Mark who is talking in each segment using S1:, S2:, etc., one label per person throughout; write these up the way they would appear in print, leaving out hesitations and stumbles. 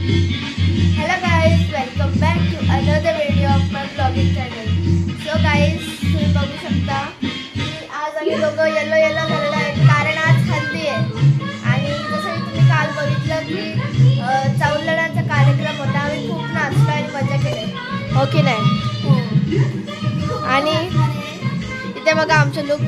S1: Hello guys, welcome back to another video of my vlogging channel. So guys, तुम्ही बघू शकता की आज आम्ही दोघं येलो झालेलो आहे कारण आज हल्दी आहे. आणि जसं की तुम्ही काल बघितलं की चौलणाचा कार्यक्रम होता. आम्ही खूप नाचलो आणि मजा केली, हो की नाही? आणि इथे बघा आमचं लुक.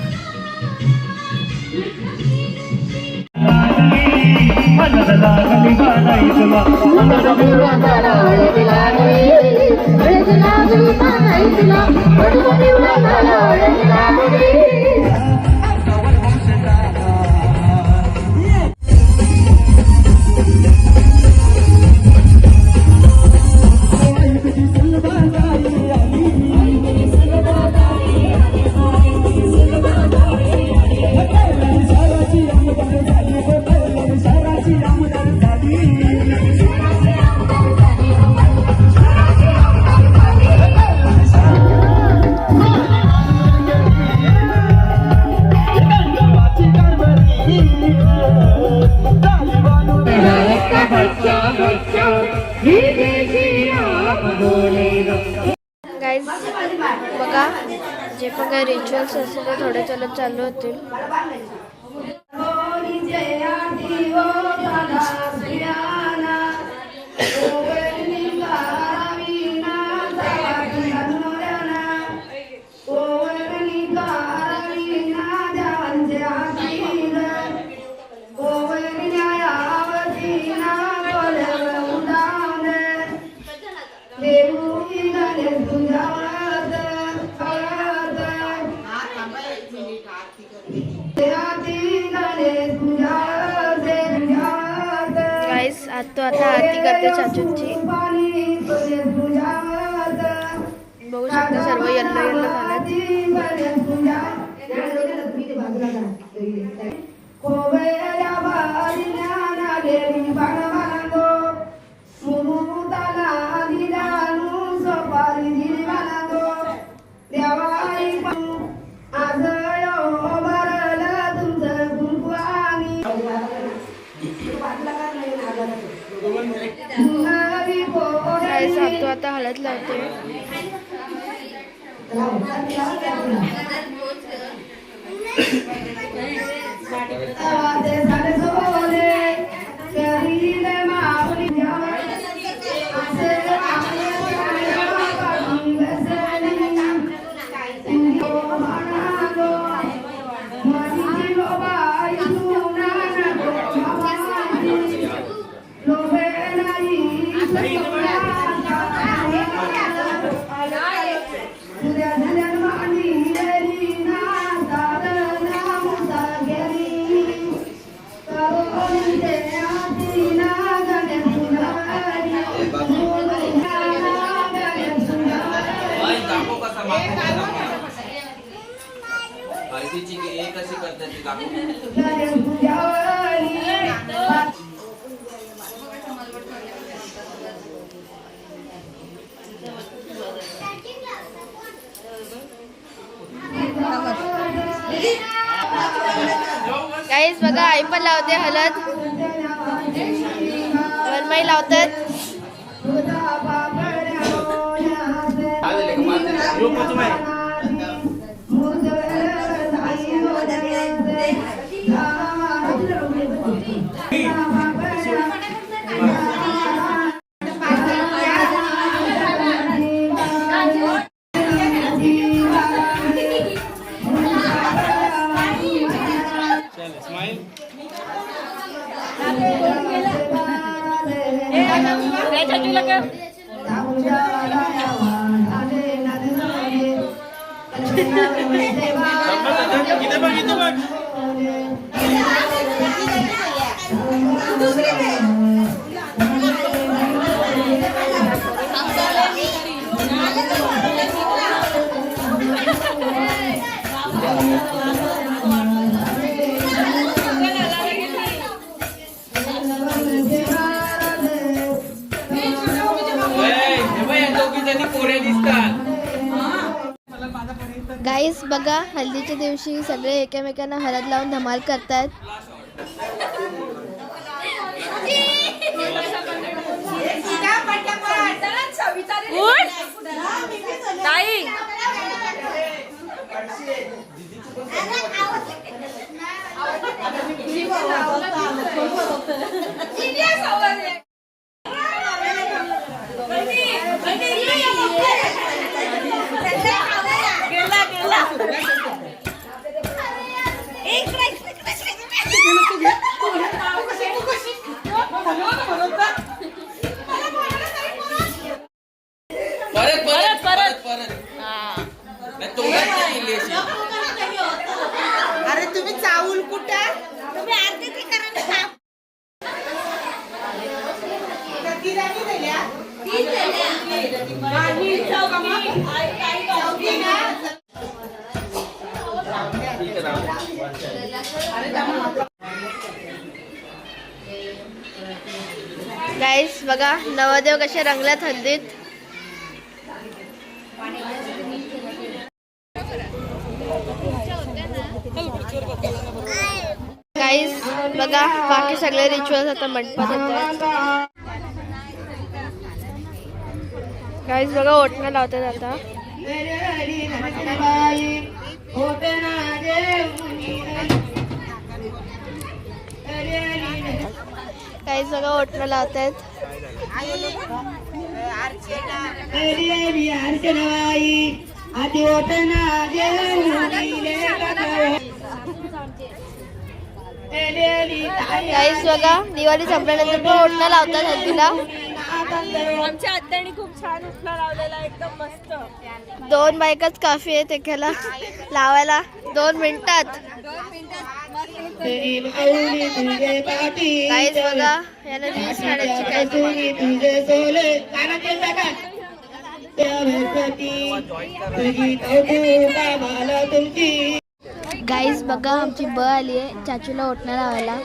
S1: गाइस बघा, जे पण काही रिच्युअल्स असतील ते थोडे चलत चालू होतील. गाइस तो आता आरती करते चाचूंची. बघू शकता सर्व येल्लो झालं. तो आता हळद लावते. गाइस बघा, आई पण लावते हळद, वरमाई लावतात. गाइस बघा, हल्दीच्या दिवशी सगळे एकमेकांना हळद लावून धमाल करतात.
S2: ताई
S3: अरे तुम्ही चावल कुठं तुम्ही आरती करा ना
S1: गाईस बघा नवदेव कसे रंगल्यात हल्दीत. गाईस बघा बाकी सगळे रिच्युअल्स आता मंडपात होतात. गाईस बघा ओटणं लावतात आता. गाईस बघा ओटणं लावतात. गाईस बघा दिवाळी संपल्यानंतर पण ओटणं लावतात हल्दीला.
S2: आमच्या आत्याने खूप छान उठला लावलेला एकदम मस्त.
S1: 2 बायकाच काफी आहे त्याला लावायला 2 मिनिटात. गाईस बघा याला रील्स काढायची काय. गाईस बघा आमची ब आली आहे चाचूला ओटणं लावायला.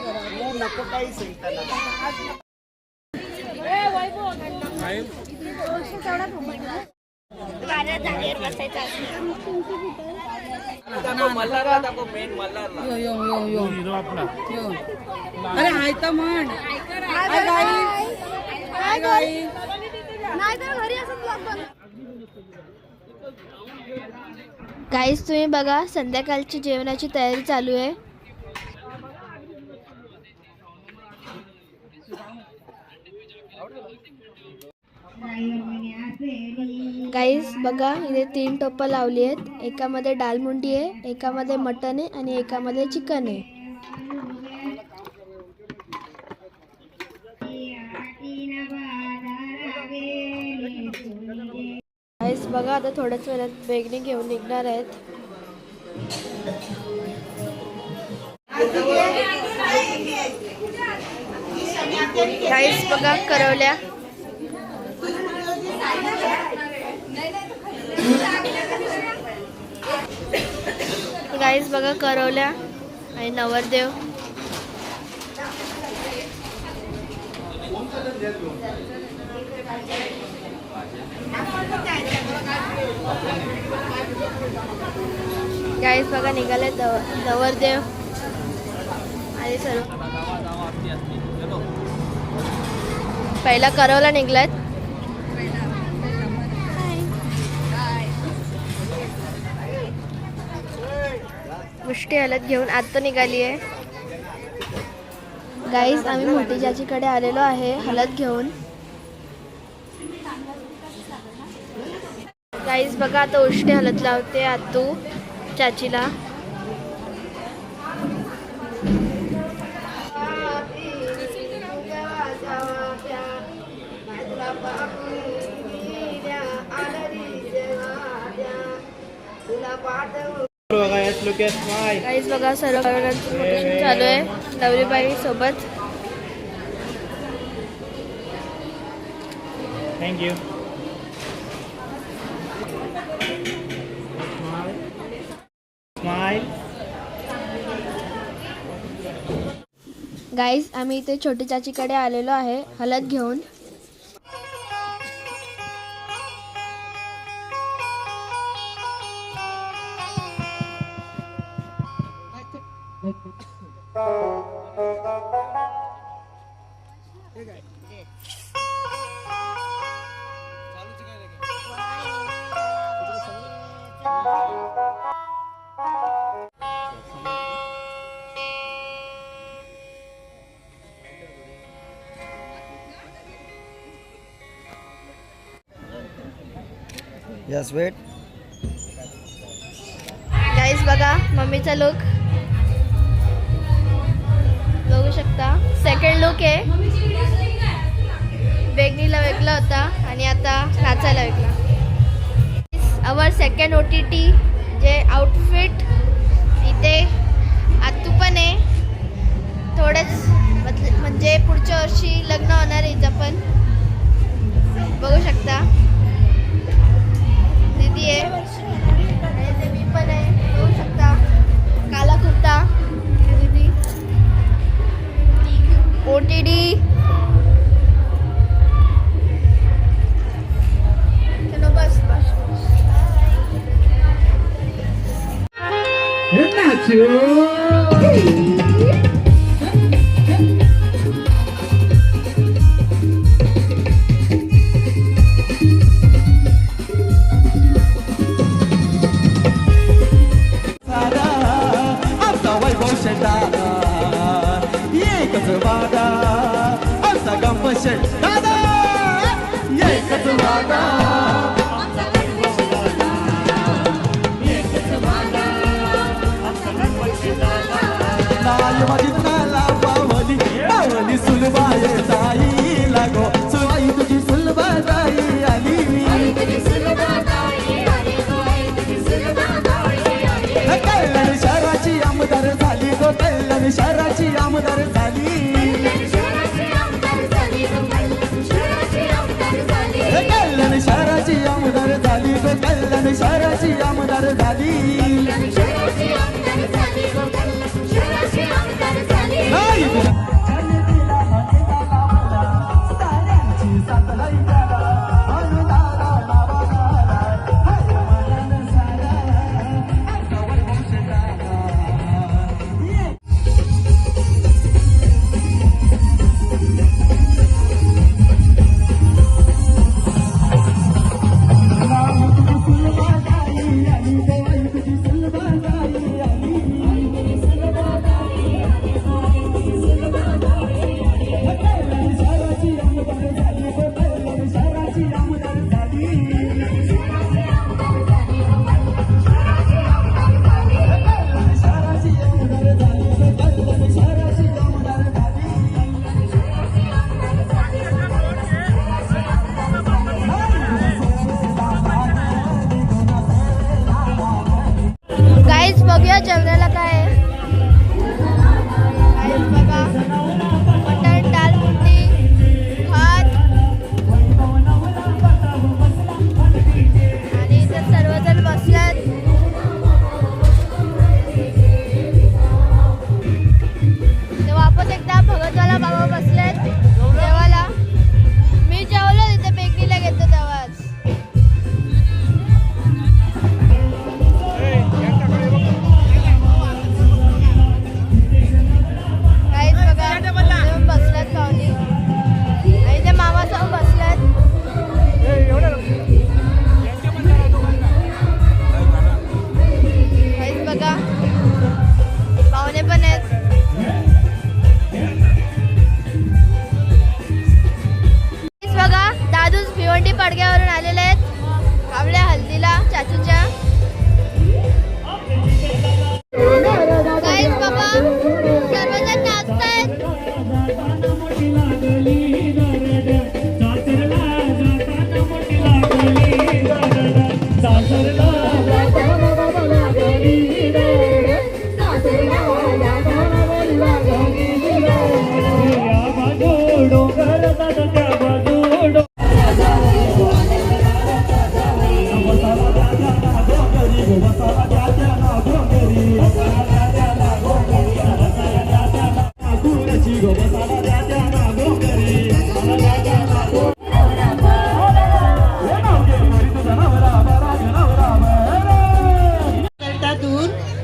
S3: अरे हाय तर म्हण
S1: गाईस तुम्ही बघा संध्याकाळची जेवणाची तयारी चालू आहे. गाईस बघा इथे 3 टोपं लावली आहेत. एकामध्ये डालमुंडी आहे, एकामध्ये मटन आहे आणि एकामध्ये चिकन आहे. गाईस बघा आता थोड्याच वेळात बेगणी घेऊन निघणार आहेत. गाईस बघा करवल्या. गाईस बघा करवल्या आणि नवरदेव. गाईस बघा निघाले नवरदेव आणि सर्व. पहिला करवला निघलात. मुष्टी हलत घेऊन आता निघाली आहे. गाईस आम्ही मोठी चाचीकडे आलेलो आहे हलत घेऊन. गाईस बघा आता उष्टी हलत लावते आतू चाचीला. गाईस बघा सर्व फोटोशूट चालू आहे नवरीबाई सोबत.
S4: थँक्यू. स्माइल.
S1: गाईस आम्ही इथे छोटी चाचीकडे आलेलो आहे हलत घेऊन.
S4: Yes weight.
S1: गाईस बघा मम्मीचा लुक बघू शकता. सेकंड लुक आहे. बेगनीला वेगळा होता आणि आता नाचायला वेगळा. आवर सेकंड OTT जे आउटफिट इथे आतू पण आहे. थोडेच म्हणजे पुढच्या वर्षी लग्न होणार आहे हिचं पण बघू शकता. दीदी आहे आणि ते मी पण आहे बघू शकता. काला कुर्ता दीदी. OTT चलो बस बस
S5: आमचा वैभव शेटा एकच वादा. आमचा गंप शेटा एकच वादा. लाल माझी नाला पावली पावली सुलभाय ताई लागो. सुई तुझी सुलभा ताई आली. कल्याण शहराची आमदार झाली गो. कल्याण शहराची आमदार झाली. कल्याण शहराची आमदार झाली गो. कल्याण शहराची आमदार झाली. नाही
S1: गाईज बघूया जेवणाला काय आहे. गाईज बघा मटण डाळ मुंडी भात आणि इथे सर्वजण बसल्यात. ते वापस एकदा भगतवाला बाबा बसलेत जेवायला. मी जेवलो तिथे बेकरीला घेतो तेव्हाच. बसल्यात पाहुणे आणि ते मामा जाऊन बसल्यात. बघा पाहुणे पण आहेत. बघा दादूच भिवंडी पडग्यावरून आलेले आहेत आपल्या हल्दीला चाचूच्या. गाईस बघा सर्वजण नाचतायत.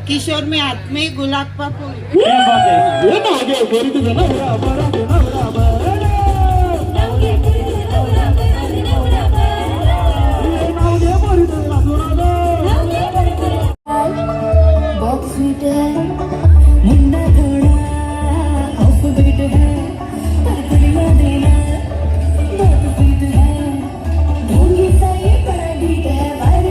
S3: किशोर में आत्मे गुलाब का फूल.
S6: है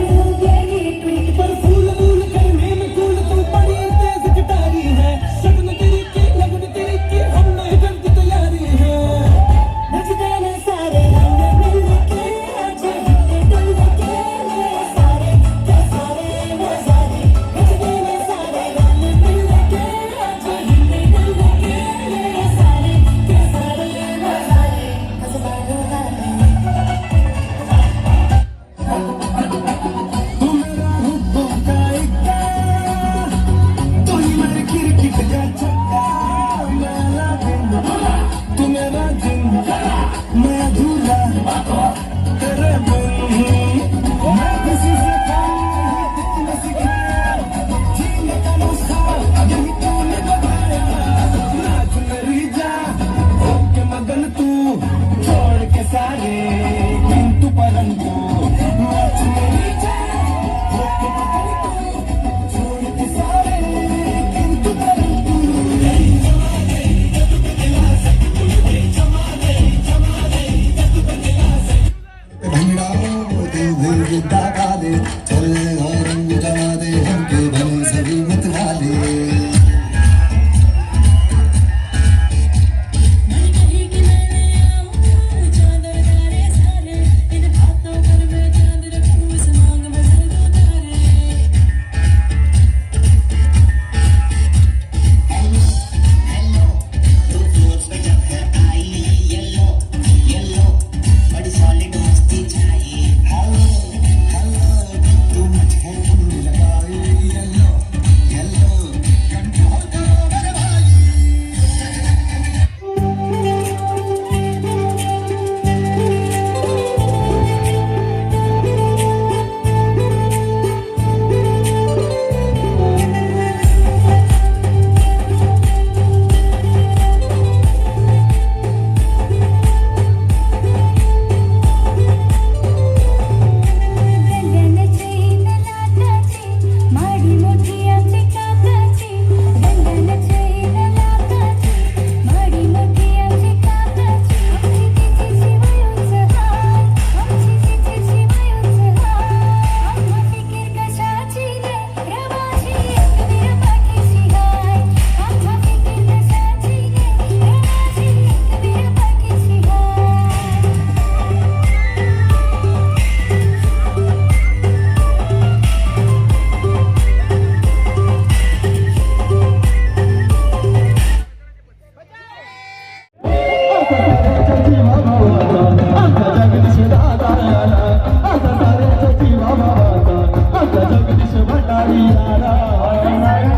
S5: साऱ्याच्या जीवा भावाचा आमचा जगदीश दादा आला असा साऱ्याच्या जीवा भावाचा आमचा जगदीश भंडारी आला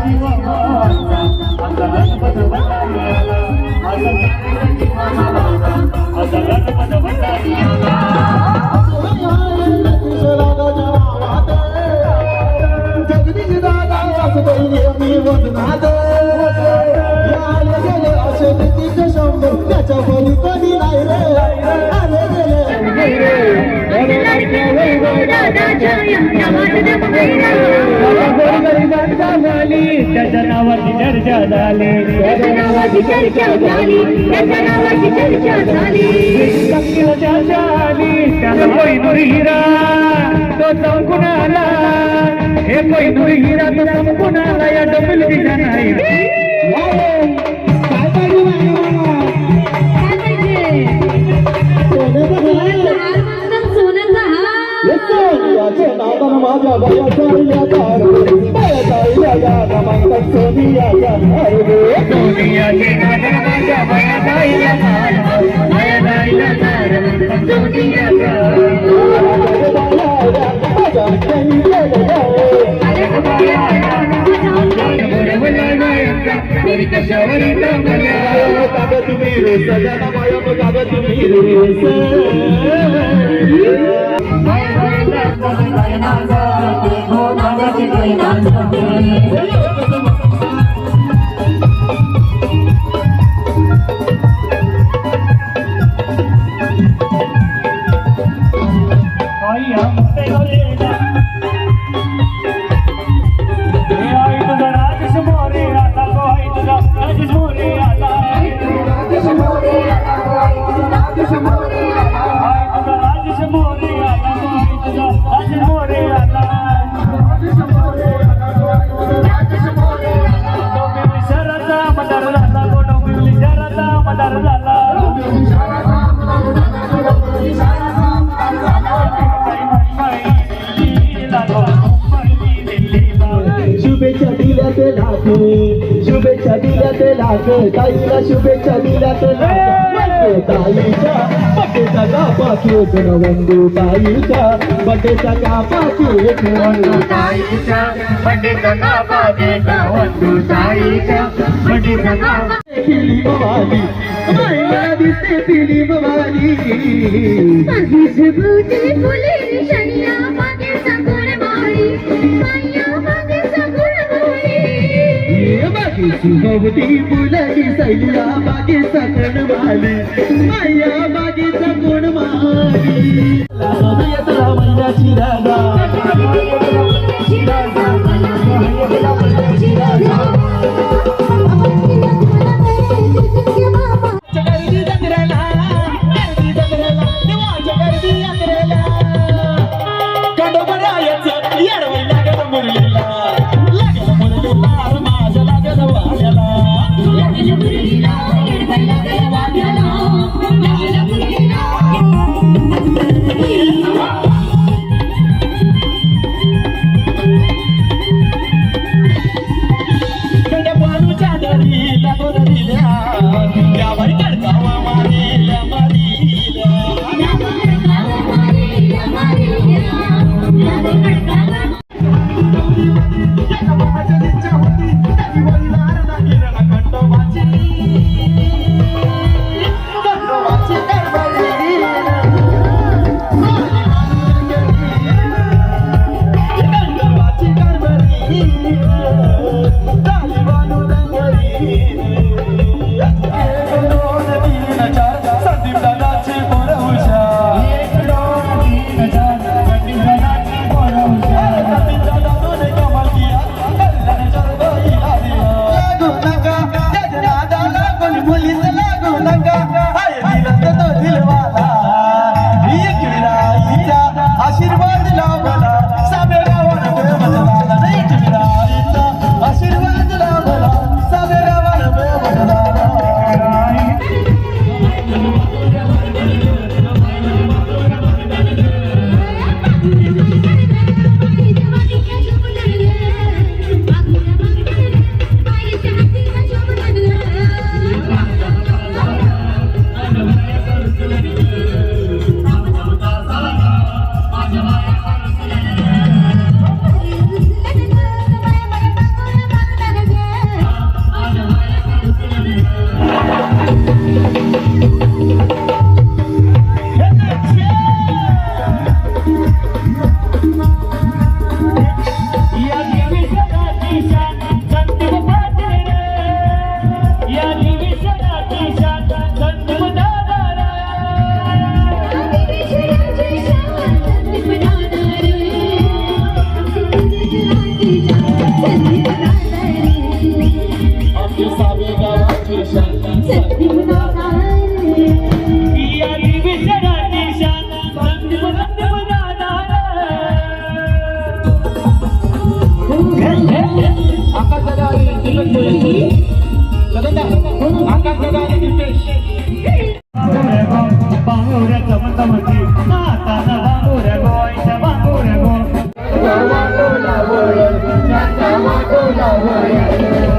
S5: जीवा भावाचा आमचा गणपत भंडारी आला असा साऱ्याच्या जीवा भावाचा आमचा गणपत भंडारी आला जगदीश दादा असं मी वदनात आले गेले असे तिचे शंभर त्याच्या बोली कधी नाही रे आले गेले त्याच्या नावाची चर्चा झाली त्याच्या नावाची चर्चा झाली त्याच्या नावाची चर्चा झाली चर्चा आली त्याला कोहिनूर हिरा तो चौकून आला हे कोहिनूर हिरा तो चौकून आला या डबल दिशा नाही माझ्या बया सोनिया तुम्ही रे सजना माया कागद तुम्ही रे शुभेच्छा दिल्या ते लाख शुभेच्छा दिल्या ते लाख ताईला शुभेच्छा दिल्या ते लाख ताईच्या बड्डेचा कापा केक वंदू ताईच्या बड्डेचा कापा केक वंदू ताईच्या बड्डेचा कापा केक वंदू ताईच्या बड्डेचा कापा पिली भवानी माया दिसते पिली भवानी
S4: माझी सुबुती फुले शनिया मागे सगुण माळी माया मागे सगुण माळी
S5: बाकी सुभवती फुलाची सैला बागे सकण माली माया बागे सकण माली येतला मैयाची राजा बांगोऱ्याचं मतमती हाताला बांगोऱ्या गोयच्या बांगोऱ्या गो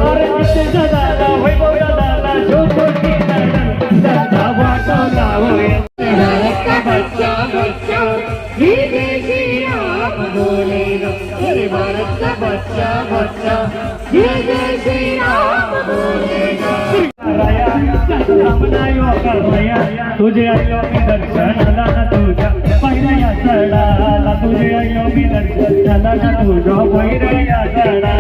S5: अरे किती दादा वैभव दादा जो कोणी दादा वाटोला होय बच्चा बच्चा हे देशी राम बोले अरे भारत का बच्चा बच्चा हे देशी राम बोले तुझे आयो मी दर्शनाला ना तुझ्या पहिल्या चढाला तुझे आयो मी दर्शनाला ना तुझ्या पहिल्या चढाला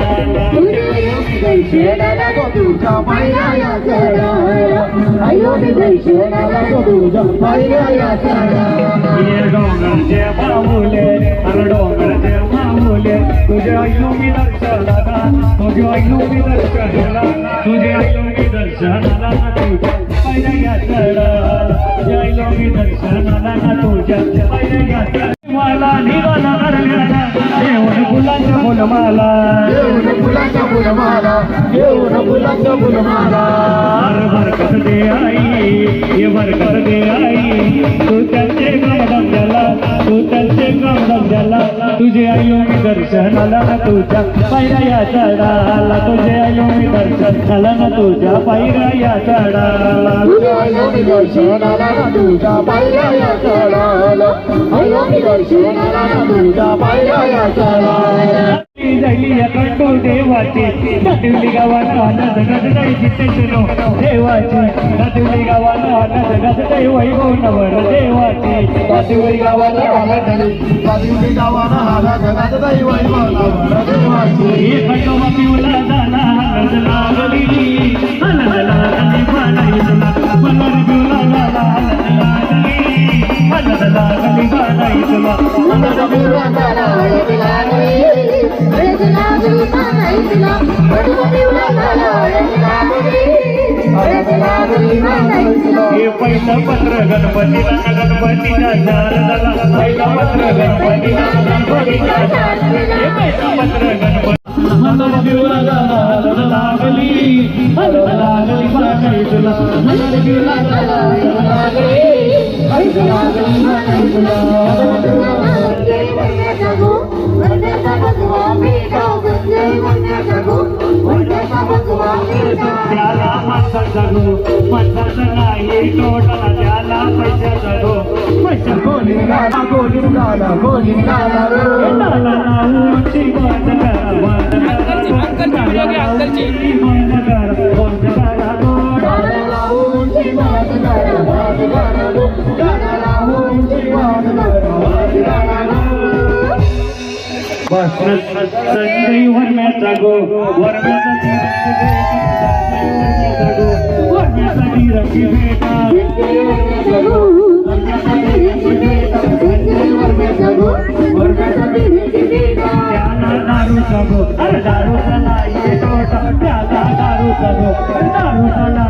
S4: तुझे आयो मी दर्शनाला ना तुझ्या पहिल्या चढाला आयो मी दर्शनाला ना तुझ्या पहिल्या चढाला
S5: ये डोंगरचे मामुले अरे डोंगरचे मामुले तुझे आयो मी दर्शनाला तुझे आयो मी दर्शनाला तुझे आयो मी दर्शनाला ना तुझ्या पहिल्या चढाला जायलो मी दर्शनाला ना तुझ्या पहिल्या मला निघाला करण्याला देऊन फुलांच्या फुलमाला
S4: देऊन फुलांच्या फुलमाला देऊन फुलांच्या फुलमाला
S5: बरकत दे आई ये बरकत दे आई तू त्यांचे कमदम झाला तू त्यांचे कमदम झाला तुझे आयो मी दर्शनाला ना तुझ्या पायऱ्या चढाला तुझे आयो मी दर्शनाला ना तुझ्या पायऱ्या चढाला
S4: तुझे आयो मी दर्शनाला ना तुझ्या पायऱ्या चढाला आयो मी दर्शनाला ना तुझ्या पायऱ्या चढाला
S5: जायली या कंटो देवाची दातिवली गावाला आनंद गजदाई चित्तेशनो देवाची दातिवली गावाला आनंद गजदाई वैभव नवर देवाची
S4: दातिवली गावाला आनंद गजदाई वैभव नवर देवाची
S5: हे खंडोबा पिवला झाला हलद लागली बाणाईतला मलर पिवला झाला हलद लागली बाणाईतला
S4: हलद पिवला झाला हलद लागली हलद लागली बाणाईतला हलद पिवला झाला हलद लागली हलद लागली बाणाईतला
S5: हे पहिलं पत्र गणपतीला गणपतीच्या शारदाला पहिलं पत्र गणपतीला गणपतीच्या शारदाला हे पहिलं पत्र गणपती हलद पिवला झाला हलद लागली बाणाईतला
S4: हलद पिवला झाला हलद लागली हलद लागली बाणाईतला
S5: त्याला माणसाचा गो माणसाचा नाही तोटा त्याला पैशाचा गो पैसा गोली गाला गोली गाला गोली गाला नाला नाऊची बात करा बात करा अंकलची बात करा बात करा
S4: नाला नाऊची बात करा बात करा नाला नाऊची बात करा बात करा
S5: संजय वर्म्याचा गो वर्म्याचा रंगी बेटा त्याला दारूचा गो अरे दारूचा नाही तोटा त्याला दारूचा गो दारूचा